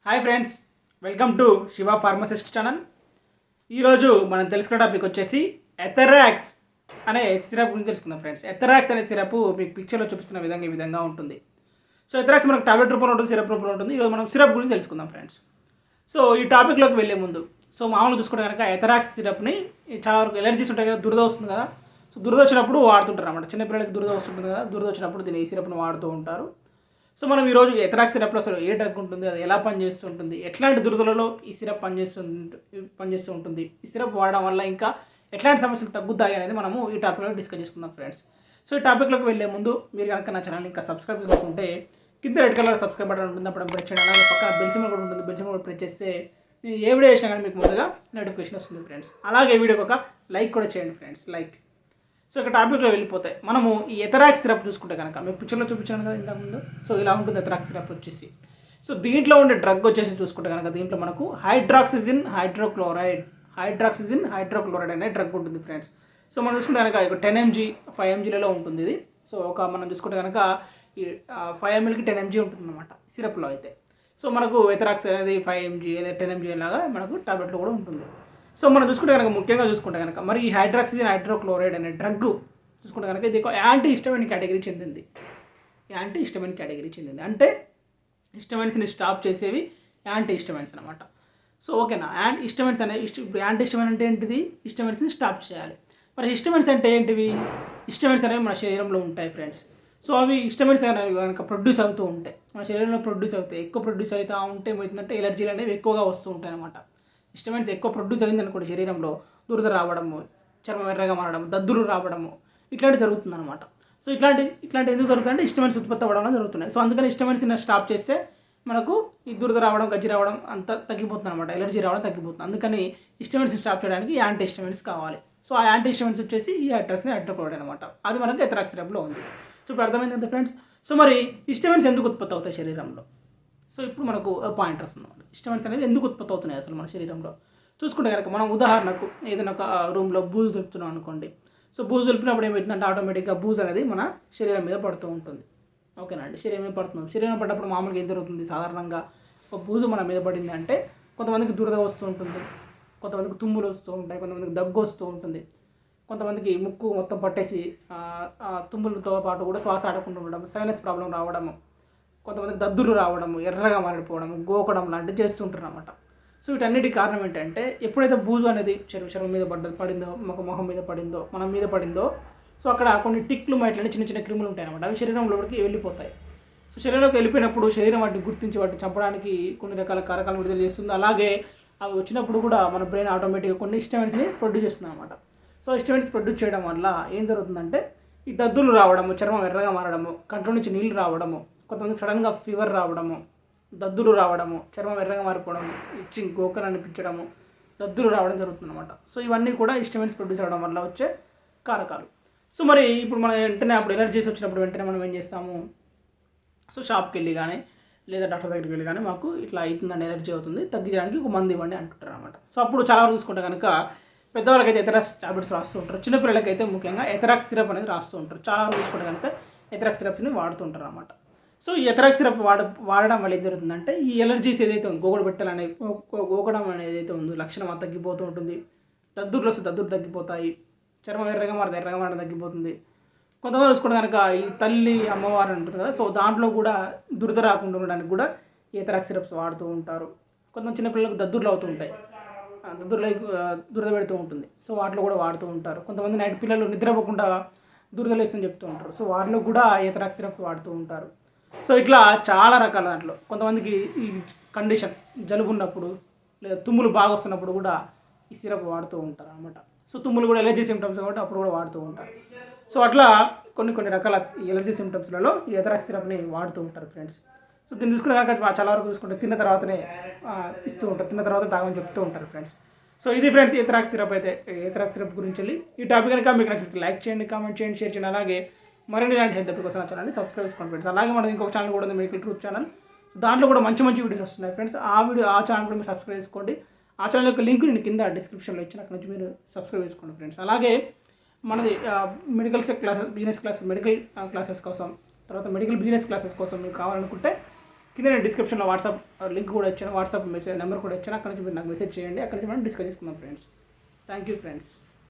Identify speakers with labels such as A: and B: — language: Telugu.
A: Hi friends, welcome to Shiva pharmacist channel. ఈరోజు మనం తెలుసుకున్న టాపిక్ వచ్చేసి ఎథరాక్స్ అనే సిరప్ గురించి తెలుసుకుందాం ఫ్రెండ్స్. ఎథరాక్స్ అనే సిరప్ మీకు పిక్చర్లో చూపిస్తున్న విధంగా ఈ విధంగా ఉంటుంది. సో ఎథరాక్స్ మనకు టాబ్లెట్ రూపంలో ఉంటుంది, సిరప్ రూపంలో ఉంటుంది. ఈరోజు మనం సిరప్ గురించి తెలుసుకుందాం ఫ్రెండ్స్. సో ఈ టాపిక్లోకి వెళ్ళే ముందు మామూలుగా చూసుకుంటే కనుక ఎథరాక్స్ సిరప్ని చాలా వరకు ఎలర్జీస్ ఉంటాయి కదా, దురద వస్తుంది కదా. సో దురద వచ్చినప్పుడు వాడుతుంటారు అన్నమాట. చిన్నపిల్లలకి దురద వస్తుంటుంది కదా, దురద వచ్చినప్పుడు దీన్ని ఈ సిరప్ని వాడుతూ ఉంటారు. సో మనం ఈరోజు ఎథరాక్స్ సిరప్లో అసలు ఏ డ్రగ్ ఉంటుంది, అది ఎలా పనిచేస్తుంటుంది, ఎట్లాంటి దురదలలో ఈ సిరప్ పనిచేస్తూ ఉంటుంది, ఈ సిరప్ వాడడం వల్ల ఇంకా ఎట్లాంటి సమస్యలు తగ్గుతాయి అనేది మనము ఈ టాపిక్లో డిస్కస్ చేసుకుందాం ఫ్రెండ్స్. సో ఈ టాపిక్లోకి వెళ్ళే ముందు మీరు కనుక నా ఛానల్ ఇంకా సబ్స్క్రైబ్ చేసుకుంటే కింద రెడ్ కలర్ సబ్స్క్రైబ్ బటన్ ఉంటుంది, అప్పుడు ప్రెస్ చేయండి. అలాగే పక్కన బెల్ సింబల్ కూడా ఉంటుంది, బెల్ సింబల్ కూడా ప్రెస్ చేస్తే నేను ఏ వీడియో చేసినా కానీ మీకు ముందుగా నోటిఫికేషన్ వస్తుంది ఫ్రెండ్స్. అలాగే వీడియోకి ఒక లైక్ కూడా చేయండి ఫ్రెండ్స్, లైక్. సో ఇక టాపిక్లో వెళ్ళిపోతే మనము ఈ ఎథరాక్స్ సిరప్ చూసుకుంటే కనుక మీకు పిక్చర్లో చూపించాను కదా ఇంతకుముందు. సో ఇలా ఉంటుంది ఎథరాక్స్ సిరప్ వచ్చేసి. సో దీంట్లో ఉండే డ్రగ్ వచ్చేసి చూసుకుంటే కనుక దీంట్లో మనకు హైడ్రాక్సిజిన్ హైడ్రోక్లోరైడ్ అనే డ్రగ్ ఉంటుంది ఫ్రెండ్స్. సో మనం చూసుకుంటే కనుక ఒక 10 mg 5 mgలలో ఉంటుంది ఇది. సో మనం చూసుకుంటే కనుక ఈ 5 mlకి 10 mg ఉంటుంది అన్నమాట సిరప్లో అయితే. సో మనకు ఎథరాక్స్ అనేది 5 mg లేదా 10 mg లాగా మనకు టాబ్లెట్లో కూడా ఉంటుంది. సో మనం చూసుకుంటే కనుక ముఖ్యంగా చూసుకుంటే కనుక మరి ఈ హైడ్రాక్సిజిన్ హైడ్రోక్లోరైడ్ అనే డ్రగ్ చూసుకుంటే కనుక ఇది ఒక యాంటీ హిస్టమైన్ కేటగిరీ చెందింది. అంటే హిస్టమైన్స్ని స్టాప్ చేసేవి యాంటీ హిస్టమైన్స్ అనమాట. సో ఓకేనా, హిస్టమైన్స్ అనేవి ఇప్పుడు యాంటీ హిస్టమైన్ అంటే ఏంటిది, హిస్టమైన్స్ని స్టాప్ చేయాలి. మరి హిస్టమైన్స్ అంటే ఏంటివి, హిస్టమైన్స్ అనేవి మన శరీరంలో ఉంటాయి ఫ్రెండ్స్. సో అవి హిస్టమైన్స్ అనేవి కనుక ప్రొడ్యూస్ అవుతూ ఉంటాయి, మన శరీరంలో ఎక్కువ ప్రొడ్యూస్ అవుతూ ఉంటే ఏమవుతుందంటే ఎలర్జీలు అనేవి ఎక్కువగా వస్తూ ఉంటాయి అనమాట. హిస్టమైన్స్ ఎక్కువ ప్రొడ్యూస్ అయింది అనుకోండి, శరీరంలో దురద రావడము, చర్మం ఎర్రగా మారడం, దద్దులు రావడము ఇట్లాంటివి జరుగుతుందన్నమాట. సో ఇట్లాంటి ఎందుకు జరుగుతుందంటే హిస్టమైన్స్ ఉత్పత్తి అవ్వడం జరుగుతున్నాయి. సో అందుకని హిస్టమైన్స్ని స్టాప్ చేస్తే మనకు ఈ దురద రావడం, గజ్జి రావడం అంతా తగ్గిపోతుంది అనమాట, ఎలర్జీ రావడం తగ్గిపోతుంది. అందుకని హిస్టమైన్స్ని స్టాప్ చేయడానికి యాంటీ హిస్టమైన్స్ కావాలి. సో ఆ యాంటీ హిస్టమైన్స్ వచ్చేసి ఈ హైడ్రోక్లోరైడ్ అనమాట. అది మనకు ఎథరాక్స్ సిరప్లో ఉంది. సో ఇప్పుడు అర్థమైంది కదా ఫ్రెండ్స్. సో మరి హిస్టమైన్స్ ఎందుకు ఉత్పత్తి అవుతాయి శరీరంలో? సో ఇప్పుడు మనకు పాయింట్ వస్తుంది అనమాట. హిస్టమైన్స్ అనేవి ఎందుకు ఉత్పత్తి అవుతున్నాయి అసలు మన శరీరంలో చూసుకుంటే కనుక మనం ఉదాహరణకు ఏదైనా ఒక రూమ్లో బూజు దొరుకుతున్నాం అనుకోండి. సో బూజు దొరికినప్పుడు ఏమవుతుందంటే ఆటోమేటిక్గా బూజు అనేది మన శరీరం మీద పడుతూ ఉంటుంది. ఓకేనా అండి, శరీరం మీద పడుతుంది. శరీరం పడ్డప్పుడు మామూలుగా ఏం జరుగుతుంది, సాధారణంగా ఒక బూజు మన మీద పడింది అంటే కొంతమందికి దురద వస్తూ ఉంటుంది, కొంతమందికి తుమ్ములు వస్తూ ఉంటాయి, కొంతమందికి దగ్గు వస్తూ ఉంటుంది, కొంతమందికి ముక్కు మొత్తం పట్టేసి తుమ్ములతో పాటు కూడా శ్వాస ఆడకుండా ఉండడం, సైనస్ ప్రాబ్లం రావడము, కొంతమందికి దద్దులు రావడము, ఎర్రగా మారిపోవడము, గోకడం లాంటివి చేస్తుంటారు అన్నమాట. సో వీటన్నిటి కారణం ఏంటంటే ఎప్పుడైతే బూజు అనేది చర్మం మీద పడిందో, మొహం మీద పడిందో, మన మీద పడిందో, సో అక్కడ కొన్ని టిక్లు మైట్లని చిన్న చిన్న క్రిములు ఉంటాయి అన్నమాట. అవి శరీరంలోకి వెళ్ళిపోతాయి. సో శరీరంలోకి వెళ్ళిపోయినప్పుడు శరీరం వాటిని గుర్తించి వాటిని చంపడానికి కొన్ని రకాల కారకాలను విడుదల చేస్తుంది. అలాగే అవి వచ్చినప్పుడు కూడా మన బ్రెయిన్ ఆటోమేటిక్గా కొన్ని హిస్టమైన్స్ని ప్రొడ్యూస్ చేస్తుంది అనమాట. సో హిస్టమైన్స్ ప్రొడ్యూస్ చేయడం వల్ల ఏం జరుగుతుందంటే ఈ దద్దులు రావడము, చర్మం ఎర్రగా మారడము, కంట్లో నుంచి నీళ్ళు రావడము, కొంతమంది సడన్గా ఫీవర్ రావడము, దద్దులు రావడము, చర్మం ఎర్రగా మారిపోవడము, ఇచ్చింగ్ గోకలు అనిపించడము, దద్దులు రావడం జరుగుతుంది అనమాట. సో ఇవన్నీ కూడా హిస్టమైన్స్ ప్రొడ్యూస్ అవ్వడం వల్ల వచ్చే కారకాలు. సో మరి ఇప్పుడు మనం వెంటనే అప్పుడు ఎలర్జీస్ వచ్చినప్పుడు వెంటనే మనం ఏం చేస్తాము, సో షాప్కి వెళ్ళి కానీ లేదా డాక్టర్ దగ్గరికి వెళ్ళి కానీ మాకు ఇట్లా అవుతుందని ఎలర్జీ అవుతుంది, తగ్గించడానికి ఒక మందు ఇవ్వండి అంటుంటారు అనమాట. సో అప్పుడు చాలా చూసుకుంటే కనుక పెద్దవాళ్ళకైతే ఎథరాక్స్ టాబ్లెట్స్ రాస్తూ ఉంటారు, చిన్నపిల్లలకైతే ముఖ్యంగా ఎథరాక్స్ సిరప్ అనేది రాస్తూ ఉంటారు. చాలా చూసుకుంటే కనుక ఎథరాక్స్ సిరప్ని వాడుతుంటారు అనమాట. సో ఈ ఎథరాక్స్ సిరప్ వాడడం వల్ల ఏం జరుగుతుందంటే ఈ ఎలర్జీస్ ఏదైతే ఉంది, గోకడం అనేది ఏదైతే ఉందో లక్షణం అది తగ్గిపోతూ ఉంటుంది. దద్దుర్లు వస్తే దద్దుర్లు తగ్గిపోతాయి, చర్మం ఎర్రగా మారడం తగ్గిపోతుంది. కొంతమంది చూసుకుంటే కనుక ఈ తల్లి అమ్మవారు ఉంటుంది కదా, సో దాంట్లో కూడా దురద రాకుండా ఉండడానికి కూడా ఈ ఎథరాక్స్ సిరప్స్ వాడుతూ ఉంటారు. కొంతమంది చిన్నపిల్లలకు దద్దుర్లు అవుతూ ఉంటాయి, దురద పెడుతూ ఉంటుంది, సో వాటిలో కూడా వాడుతూ ఉంటారు. కొంతమంది నైట్ పిల్లలు నిద్రపోకుండా దురదలేస్తుందని చెప్తూ ఉంటారు, సో వాటిలో కూడా ఎథరాక్స్ సిరప్ వాడుతూ ఉంటారు. సో ఇట్లా చాలా రకాల దాంట్లో కొంతమందికి ఈ కండిషన్ జలుబు ఉన్నప్పుడు లేదా తుమ్ములు బాగా వస్తున్నప్పుడు కూడా ఈ సిరప్ వాడుతూ ఉంటారు అనమాట. సో తుమ్ములు కూడా ఎలర్జీ సిమ్టమ్స్ కాబట్టి అప్పుడు కూడా వాడుతూ ఉంటారు. సో అట్లా కొన్ని రకాల ఎలర్జీ సిమ్టమ్స్లలో ఈ ఎథరాక్స్ సిరప్ని వాడుతూ ఉంటారు ఫ్రెండ్స్. సో దీన్ని చూసుకునే కనుక చాలా వరకు చూసుకుంటే తిన్న తర్వాతనే ఇస్తూ ఉంటారు, తిన్న తర్వాత తాగమని చెప్తూ ఉంటారు ఫ్రెండ్స్. సో ఇది ఫ్రెండ్స్ ఎథరాక్స్ సిరప్ అయితే. ఎథరాక్స్ సిరప్ గురించి వెళ్ళి ఈ టాపిక్ కనుక మీకు నచ్చితే లైక్ చేయండి, కామెంట్ చేయండి, షేర్ చేయండి. అలాగే మరిన్ని ఇలాంటి హెల్త్ అప్డేట్ కోసం ఛానల్ని సబ్స్క్రైబ్ చేసుకోండి ఫ్రెండ్స్. అలాగే మనది ఇంకొక ఛానల్ కూడా ఉంది, మెడికల్ ట్రూత్ ఛానల్. దాంట్లో కూడా మంచి వీడియోస్ వస్తున్నాయి ఫ్రెండ్స్. ఆ ఛానల్ కూడా మీరు సబ్స్క్రైబ్ చేసుకోండి. ఆ ఛానల్ యొక్క లింక్ నేను కింద డిస్క్రిప్షన్లో ఇచ్చిన, అక్కడ నుంచి మీరు సబ్స్క్రైబ్ చేసుకోండి ఫ్రెండ్స్. అలాగే మనది medical classes, business classes, medical classes కోసం, తర్వాత మెడికల్ బిజినెస్ క్లాసెస్ కోసం మీకు కావాలనుకుంటే కింద నేను డిస్క్రిప్షన్లో వాట్సాప్ లింక్ కూడా ఇచ్చాను, వాట్సాప్ మెసేజ్ నెంబర్ కూడా ఇచ్చాను. అక్కడ నుంచి మీరు నాకు మెసేజ్ చేయండి, అక్కడ నుంచి మనం డిస్కస్ చేసుకుందాం ఫ్రెండ్స్. Thank you friends.